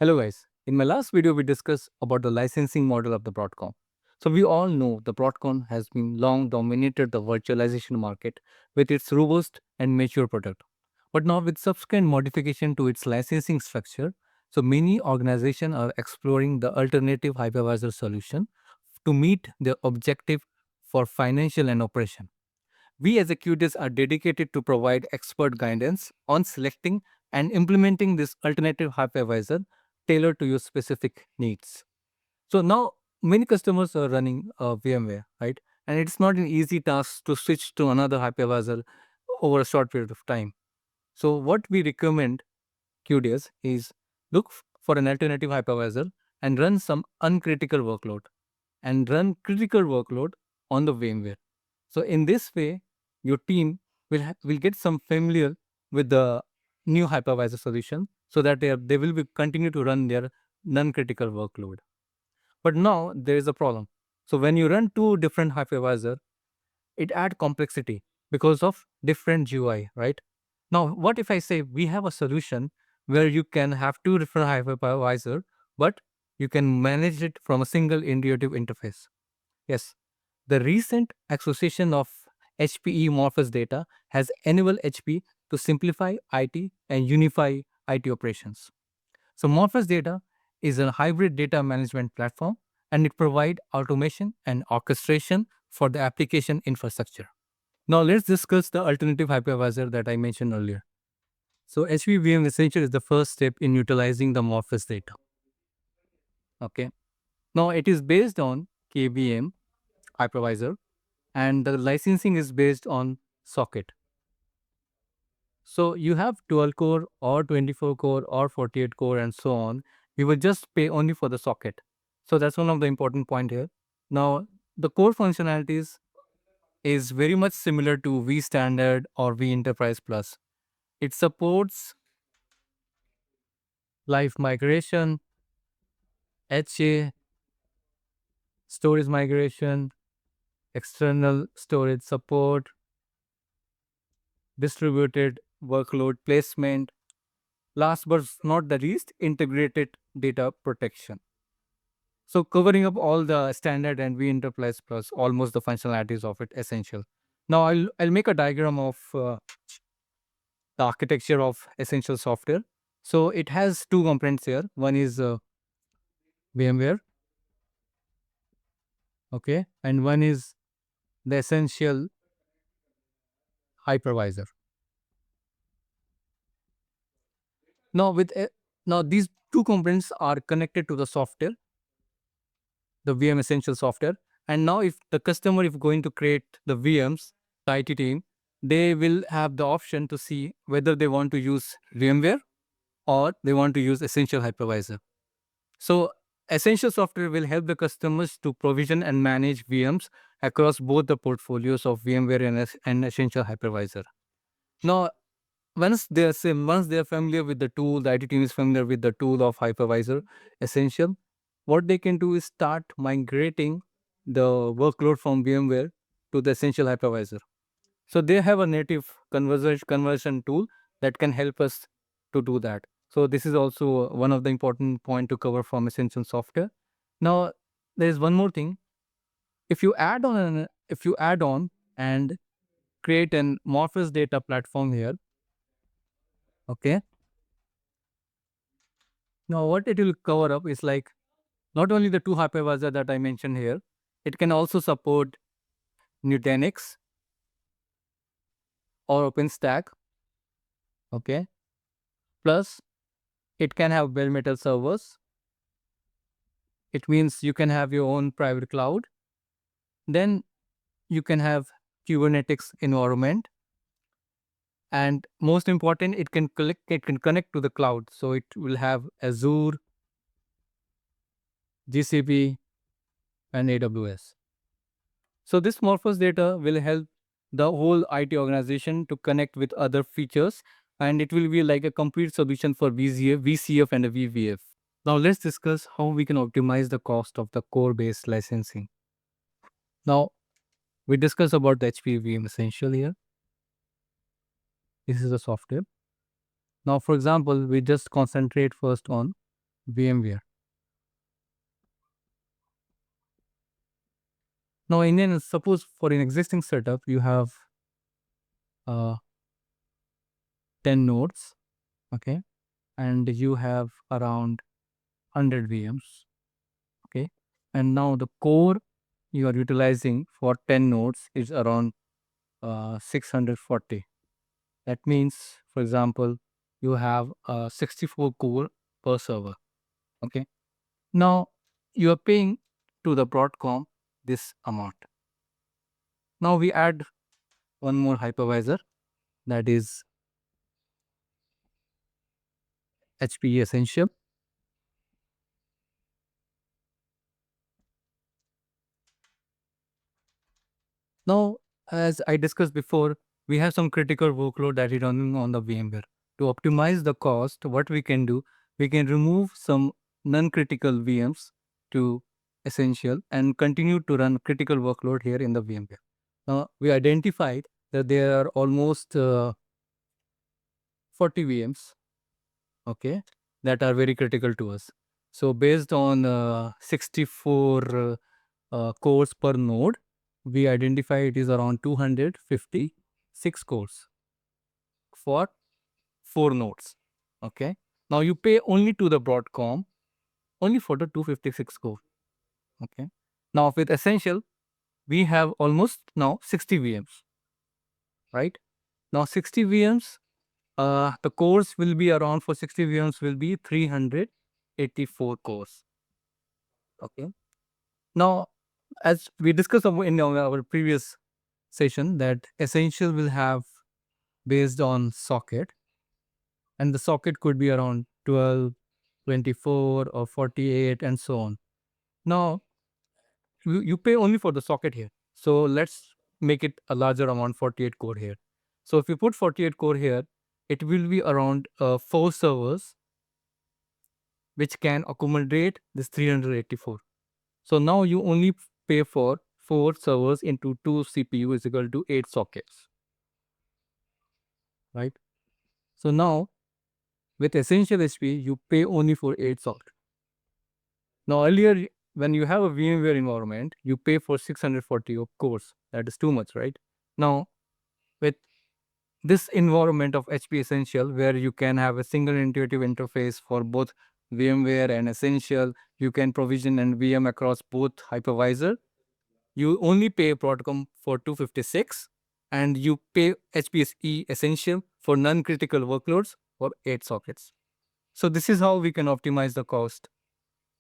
Hello guys, in my last video we discussed about the licensing model of the Broadcom. So we all know the Broadcom has been long dominated the virtualization market with its robust and mature product. But now with subsequent modification to its licensing structure, so many organizations are exploring the alternative hypervisor solution to meet their objective for financial and operation. We executives are dedicated to provide expert guidance on selecting and implementing this alternative hypervisor tailored to your specific needs. So now many customers are running VMware, right? And it's not an easy task to switch to another hypervisor over a short period of time. So what we recommend QDS is look for an alternative hypervisor and run some uncritical workload and run critical workload on the VMware. So in this way, your team will get some familiar with the new hypervisor solution so that they will be continue to run their non-critical workload. But now there is a problem. So when you run two different hypervisor, it adds complexity because of different GUI, right? Now, what if I say we have a solution where you can have two different hypervisor, but you can manage it from a single intuitive interface? Yes, the recent acquisition of HPE Morpheus data has enabled HP to simplify IT and unify IT operations. So Morpheus data is a hybrid data management platform and it provides automation and orchestration for the application infrastructure. Now let's discuss the alternative hypervisor that I mentioned earlier. So HPE VM Essentials is the first step in utilizing the Morpheus data. Okay. Now it is based on KVM hypervisor and the licensing is based on socket. So you have 12 core or 24 core or 48 core and so on. We will just pay only for the socket. So that's one of the important point here. Now the core functionalities is very much similar to V Standard or V Enterprise Plus. It supports live migration, HA, storage migration, external storage support, distributed workload placement, last but not the least, integrated data protection. So covering up all the standard and V Enterprise Plus, almost the functionalities of it essential. Now I'll make a diagram of the architecture of essential software. So it has two components here. One is VMware, okay, and one is the essential hypervisor. Now now these two components are connected to the software, the VM Essential software. And now if the customer is going to create the VMs, the IT team, they will have the option to see whether they want to use VMware or they want to use Essential Hypervisor. So Essential software will help the customers to provision and manage VMs across both the portfolios of VMware and Essential Hypervisor. Now, once they are familiar with the tool, the IT team is familiar with the tool of Hypervisor Essential, what they can do is start migrating the workload from VMware to the Essential Hypervisor. So they have a native conversion tool that can help us to do that. So this is also one of the important point to cover from Essential software. Now there is one more thing. If you add on and create an Morpheus data platform here, okay. Now what it will cover up is like not only the two hypervisor that I mentioned here, it can also support Nutanix or OpenStack, okay. Plus it can have bare metal servers. It means you can have your own private cloud. Then you can have Kubernetes environment. And most important, it can connect to the cloud. So it will have Azure, GCP, and AWS. So this Morpheus data will help the whole IT organization to connect with other features, and it will be like a complete solution for VCF, and a VVF. Now let's discuss how we can optimize the cost of the core-based licensing. Now we discussed about the HPE VM Essential here. This is the software. Now, for example, we just concentrate first on VMware. Now, suppose for an existing setup, you have uh, 10 nodes, okay, and you have around 100 VMs, okay, and now the core you are utilizing for 10 nodes is around 640. That means, for example, you have 64 core per server, okay. Now, you are paying to the Broadcom this amount. Now, we add one more hypervisor, that is HPE Essential. Now, as I discussed before, we have some critical workload that is running on the VMware. To optimize the cost, what we can do, we can remove some non-critical VMs to Essential and continue to run critical workload here in the VMware. Now, we identified that there are almost 40 VMs, okay, that are very critical to us. So, based on 64 cores per node, we identify it is around 256 cores for 4 nodes. Okay. Now you pay only to the Broadcom only for the 256 core. Okay. Now with Essential, we have almost now 60 VMs. Right. Now 60 VMs, the cores will be around for 60 VMs will be 384 cores. Okay. Now, as we discussed in our previous session, that Essential will have based on socket, and the socket could be around 12, 24 or 48 and so on. Now, you pay only for the socket here. So let's make it a larger amount, 48 core here. So if you put 48 core here, it will be around 4 servers which can accommodate this 384. So now you only pay for 4 servers into 2 CPU is equal to 8 sockets, right? So now with Essential HP, you pay only for 8 sockets. Now earlier, when you have a VMware environment, you pay for 640 of course. That is too much, right? Now with this environment of HP Essential, where you can have a single intuitive interface for both VMware and Essential, you can provision and VM across both hypervisor. You only pay Broadcom for 256 and you pay HPE Essential for non-critical workloads for 8 sockets. So this is how we can optimize the cost.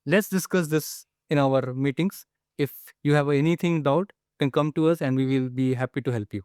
Let's discuss this in our meetings. If you have anything doubt, you can come to us and we will be happy to help you.